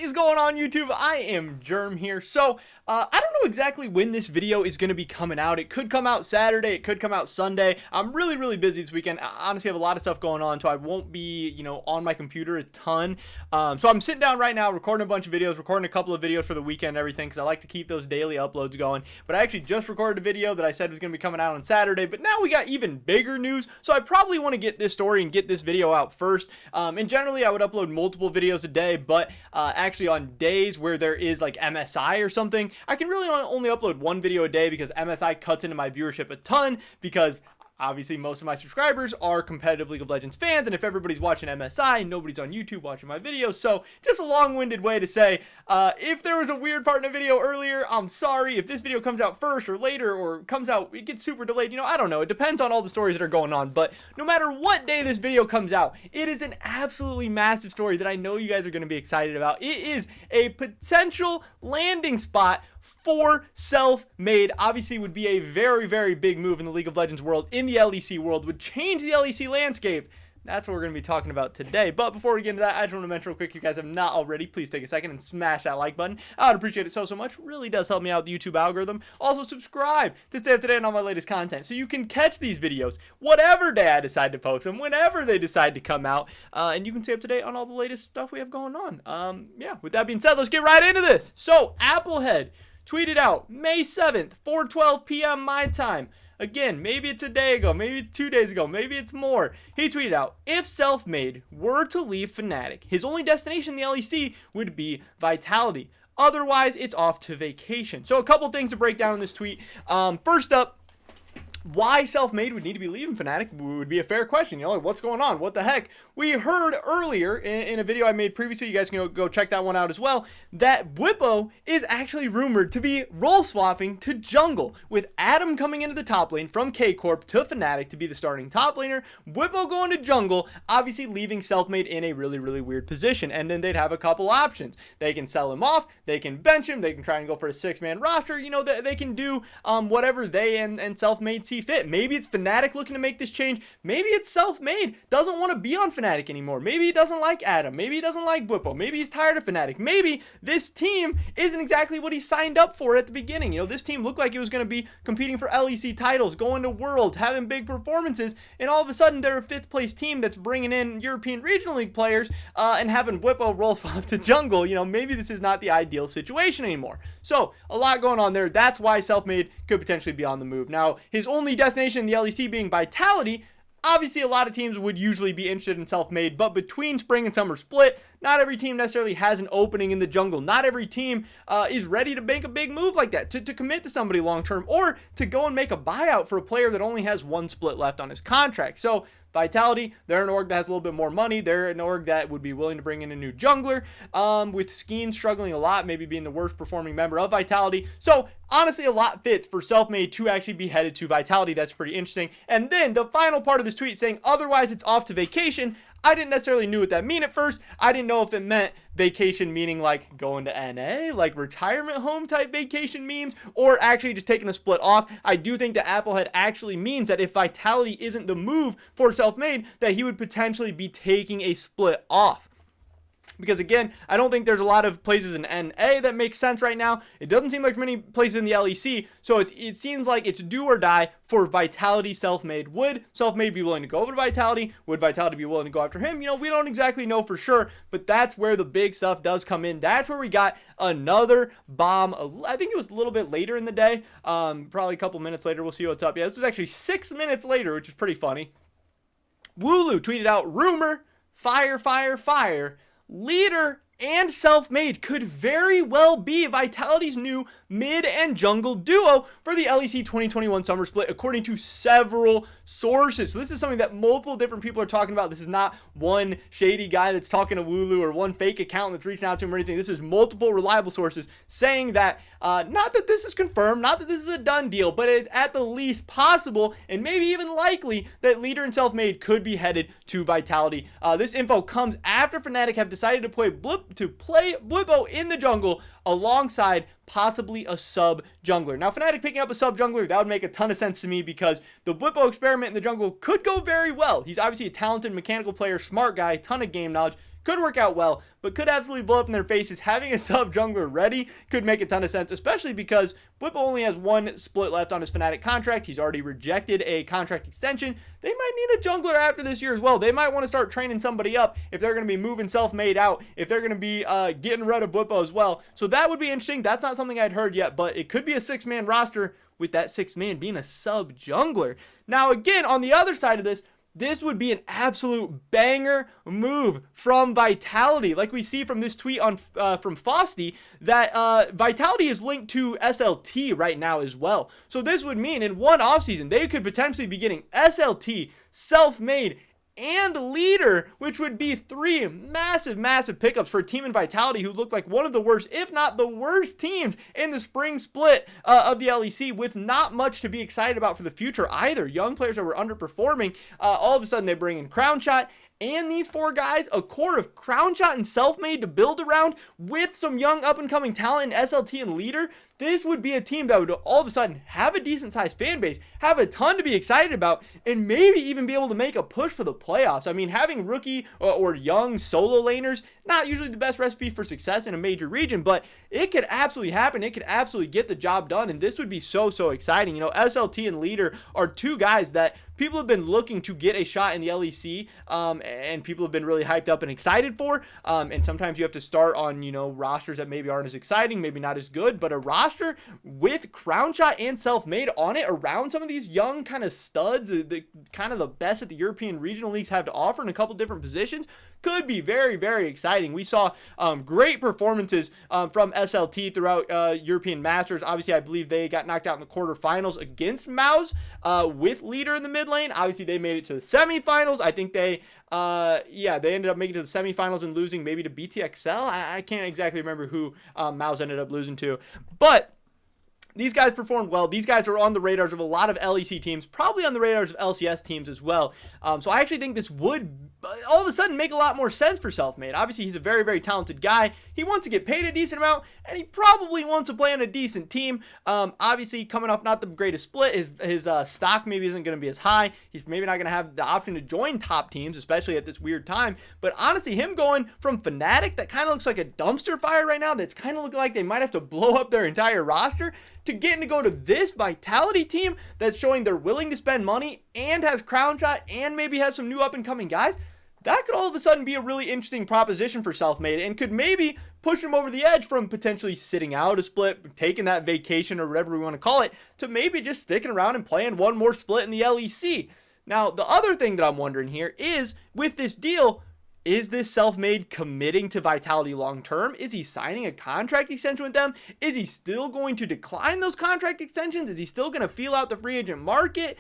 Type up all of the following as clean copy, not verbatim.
is going on, YouTube? I am Germ here. So, I don't know exactly when this video is going to be coming out. It could come out Saturday. It could come out Sunday. I'm really busy this weekend. I honestly have a lot of stuff going on, so I won't be, on my computer a ton. So I'm sitting down right now, recording a bunch of videos, recording a couple of videos for the weekend and everything, because I like to keep those daily uploads going. But I actually just recorded a video that I said was going to be coming out on Saturday, but now we got even bigger news. So I probably want to get this story and get this video out first. And generally, I would upload multiple videos a day, but actually on days where there is like MSI or something, I can really only upload one video a day because MSI cuts into my viewership a ton, because obviously most of my subscribers are competitive League of Legends fans, and if everybody's watching MSI, nobody's on YouTube watching my videos. So just a long-winded way to say, if there was a weird part in a video earlier, I'm sorry. If this video comes out first or later, or comes out, it gets super delayed, I don't know. It depends on all the stories that are going on, but no matter what day this video comes out, it is an absolutely massive story that I know you guys are going to be excited about. It is a potential landing spot for Selfmade. Obviously would be a very big move in the League of Legends world, in the LEC world, would change the LEC landscape. That's what we're going to be talking about today. But before we get into that, I just want to mention real quick, you guys have not already, please take a second and smash that like button. I would appreciate it so much. Really does help me out with the YouTube algorithm. Also subscribe to stay up to date on all my latest content, so you can catch these videos whatever day I decide to post them, whenever they decide to come out, and you can stay up to date on all the latest stuff we have going on. Yeah, with that being said, let's get right into this. So Applehead tweeted out May 7th, 4:12 p.m. my time. Again, maybe it's a day ago, maybe it's 2 days ago, maybe it's more. He tweeted out, if Selfmade were to leave Fnatic, his only destination in the LEC would be Vitality. Otherwise, it's off to vacation. So a couple things to break down in this tweet. First up, why Selfmade would need to be leaving Fnatic would be a fair question. Like, what's going on? What the heck? We heard earlier in a video I made previously, you guys can go check that one out as well, that Bwipo is actually rumored to be role swapping to jungle, with Adam coming into the top lane from K-Corp to Fnatic to be the starting top laner, Bwipo going to jungle, obviously leaving Selfmade in a really weird position. And then they'd have a couple options. They can sell him off, they can bench him, they can try and go for a 6-man roster, they can do whatever they and Selfmade see fit. Maybe it's Fnatic looking to make this change. Maybe it's Selfmade doesn't want to be on Fnatic anymore. Maybe he doesn't like Adam. Maybe he doesn't like Bwipo. Maybe he's tired of Fnatic. Maybe this team isn't exactly what he signed up for at the beginning. This team looked like it was going to be competing for LEC titles, going to Worlds, having big performances, and all of a sudden they're a 5th place team that's bringing in European Regional League players and having Bwipo roll swap to jungle. Maybe this is not the ideal situation anymore. So a lot going on there. That's why Selfmade could potentially be on the move. Now, his only destination in the LEC being Vitality, obviously a lot of teams would usually be interested in Selfmade, but between spring and summer split, not every team necessarily has an opening in the jungle. Not every team is ready to make a big move like that, to commit to somebody long term, or to go and make a buyout for a player that only has one split left on his contract. So Vitality, they're an org that has a little bit more money. They're an org that would be willing to bring in a new jungler, with Skeen struggling a lot, maybe being the worst performing member of Vitality. So honestly, a lot fits for Selfmade to actually be headed to Vitality. That's pretty interesting. And then the final part of this tweet saying, otherwise it's off to vacation. I didn't necessarily knew what that meant at first. I didn't know if it meant vacation meaning like going to NA, like retirement home type vacation memes, or actually just taking a split off. I do think that Applehead actually means that if Vitality isn't the move for Selfmade, that he would potentially be taking a split off. Because again, I don't think there's a lot of places in NA that make sense right now. It doesn't seem like many places in the LEC, so it seems like it's do or die for Vitality Selfmade. Would Selfmade be willing to go over to Vitality? Would Vitality be willing to go after him? We don't exactly know for sure, but that's where the big stuff does come in. That's where we got another bomb. I think it was a little bit later in the day, probably a couple minutes later. We'll see what's up. Yeah, this was actually 6 minutes later, which is pretty funny. Wooloo tweeted out, rumor, fire. LIDER and Selfmade could very well be Vitality's new mid and jungle duo for the LEC 2021 summer split, according to several sources. So this is something that multiple different people are talking about. This is not one shady guy that's talking to Wooloo or one fake account that's reaching out to him or anything. This is multiple reliable sources saying that, not that this is confirmed, not that this is a done deal, but it's at the least possible and maybe even likely that LIDER and Selfmade could be headed to Vitality. This info comes after Fnatic have decided to play Bwipo in the jungle alongside possibly a sub jungler. Now, Fnatic picking up a sub jungler, that would make a ton of sense to me, because the Bwipo experiment in the jungle could go very well. He's obviously a talented mechanical player, smart guy, ton of game knowledge, could work out well, but could absolutely blow up in their faces. Having a sub jungler ready could make a ton of sense, especially because Bwipo only has one split left on his Fnatic contract. He's already rejected a contract extension. They might need a jungler after this year as well. They might want to start training somebody up if they're going to be moving Selfmade out, if they're going to be getting rid of Bwipo as well. So that would be interesting. That's not something I'd heard yet, but it could be a 6-man roster with that 6th man being a sub jungler. Now, again, on the other side of this would be an absolute banger move from Vitality. Like we see from this tweet on from Fosty, that Vitality is linked to SLT right now as well. So this would mean in one offseason, they could potentially be getting SLT, Selfmade, and Leader, which would be 3 massive pickups for a team in Vitality who looked like one of the worst, if not the worst teams in the spring split of the LEC, with not much to be excited about for the future either. Young players that were underperforming, all of a sudden they bring in Crownshot and these 4 guys, a core of Crownshot and Selfmade to build around with some young up-and-coming talent in SLT and Leader. This would be a team that would all of a sudden have a decent-sized fan base, have a ton to be excited about, and maybe even be able to make a push for the playoffs. I mean, having rookie or young solo laners, not usually the best recipe for success in a major region, but it could absolutely happen. It could absolutely get the job done, and this would be so exciting. You know, SLT and Leader are 2 guys that people have been looking to get a shot in the LEC, and people have been really hyped up and excited for, and sometimes you have to start on, you know, rosters that maybe aren't as exciting, maybe not as good, but a roster with Crownshot and Selfmade on it around some of these young kind of studs, the kind of the best that the European regional leagues have to offer in a couple different positions, could be very exciting. We saw great performances from SLT throughout European Masters. Obviously, I believe they got knocked out in the quarterfinals against Mouse with Leader in the mid lane. Obviously, they made it to the semifinals. I think they ended up making it to the semifinals and losing maybe to BTXL. I can't exactly remember who Mouse ended up losing to, but these guys performed well. These guys are on the radars of a lot of LEC teams, probably on the radars of LCS teams as well. So I actually think this would all of a sudden make a lot more sense for Selfmade. Obviously, he's a very talented guy. He wants to get paid a decent amount, and he probably wants to play on a decent team. Obviously, coming off not the greatest split, his stock maybe isn't going to be as high. He's maybe not going to have the option to join top teams, especially at this weird time. But honestly, him going from Fnatic, that kind of looks like a dumpster fire right now, that's kind of looking like they might have to blow up their entire roster, to getting to go to this Vitality team that's showing they're willing to spend money and has Crownshot and maybe has some new up-and-coming guys, that could all of a sudden be a really interesting proposition for Selfmade and could maybe push him over the edge from potentially sitting out a split, taking that vacation or whatever we want to call it, to maybe just sticking around and playing one more split in the LEC. Now, the other thing that I'm wondering here is, with this deal, is this Selfmade committing to Vitality long term? Is he signing a contract extension with them? Is he still going to decline those contract extensions? Is he still going to feel out the free agent market?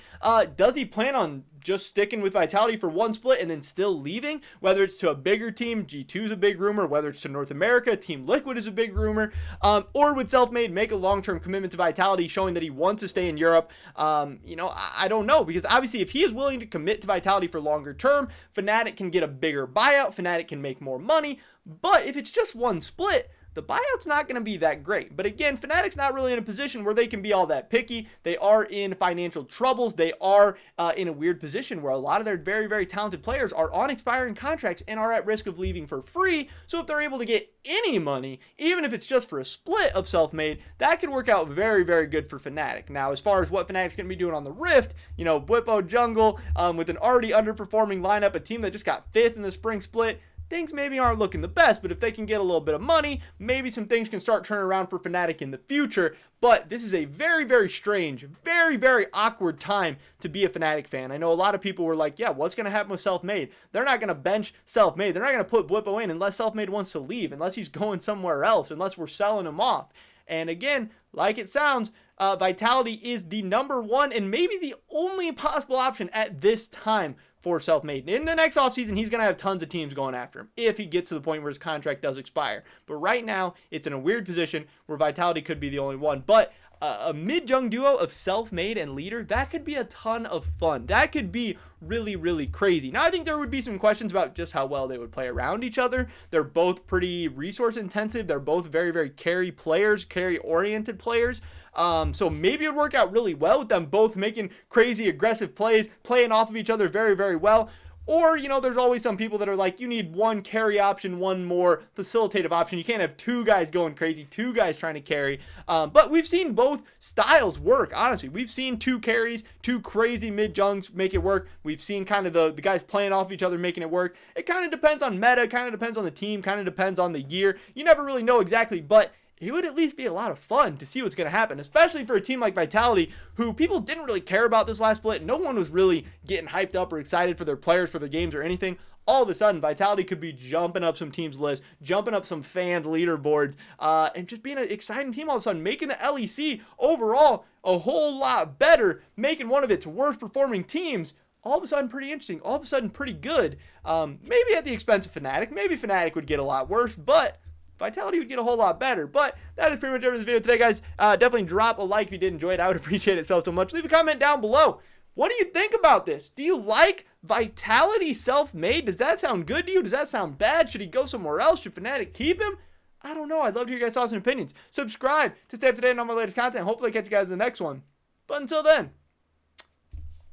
Does he plan on just sticking with Vitality for one split and then still leaving? Whether it's to a bigger team, G2 is a big rumor. Whether it's to North America, Team Liquid is a big rumor. Or would Selfmade make a long-term commitment to Vitality, showing that he wants to stay in Europe? You know, I don't know, because obviously if he is willing to commit to Vitality for longer term, Fnatic can get a bigger buyout. Fnatic can make more money. But if it's just one split, the buyout's not going to be that great. But again, Fnatic's not really in a position where they can be all that picky. They are in financial troubles. They are in a weird position where a lot of their very talented players are on expiring contracts and are at risk of leaving for free. So if they're able to get any money, even if it's just for a split of Selfmade, that could work out very good for Fnatic. Now, as far as what Fnatic's going to be doing on the Rift, you know, Bwipo jungle with an already underperforming lineup, a team that just got 5th in the spring split, things maybe aren't looking the best, but if they can get a little bit of money, maybe some things can start turning around for Fnatic in the future. But this is a very strange, very awkward time to be a Fnatic fan. I know a lot of people were like, yeah, what's going to happen with Selfmade? They're not going to bench Selfmade. They're not going to put Bwipo in unless Selfmade wants to leave, unless he's going somewhere else, unless we're selling him off. And again, like it sounds, Vitality is the #1 and maybe the only possible option at this time for Selfmade. In the next offseason, he's going to have tons of teams going after him if he gets to the point where his contract does expire. But right now, it's in a weird position where Vitality could be the only one. But a mid-jung duo of Selfmade and Leader, that could be a ton of fun. That could be really crazy. Now, I think there would be some questions about just how well they would play around each other. They're both pretty resource intensive. They're both very carry players, carry-oriented players. So maybe it would work out really well with them both making crazy aggressive plays, playing off of each other very well. Or, you know, there's always some people that are like, you need one carry option, one more facilitative option. You can't have two guys going crazy, two guys trying to carry. But we've seen both styles work, honestly. We've seen two carries, two crazy mid-junks make it work. We've seen kind of the guys playing off each other, making it work. It kind of depends on meta, kind of depends on the team, kind of depends on the year. You never really know exactly, but it would at least be a lot of fun to see what's going to happen, especially for a team like Vitality, who people didn't really care about this last split. No one was really getting hyped up or excited for their players, for their games, or anything. All of a sudden, Vitality could be jumping up some teams' lists, jumping up some fan leaderboards, and just being an exciting team all of a sudden, making the LEC overall a whole lot better, making one of its worst performing teams all of a sudden pretty interesting, all of a sudden pretty good. Maybe at the expense of Fnatic. Maybe Fnatic would get a lot worse, but Vitality would get a whole lot better. But that is pretty much everything for this video today, guys. Definitely drop a like if you did enjoy it. I would appreciate it so much. Leave a comment down below. What do you think about this? Do you like Vitality Selfmade? Does that sound good to you? Does that sound bad? Should he go somewhere else? Should Fnatic keep him? I don't know. I'd love to hear your guys' thoughts and opinions. Subscribe to stay up to date on all my latest content. Hopefully I catch you guys in the next one. But until then,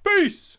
peace!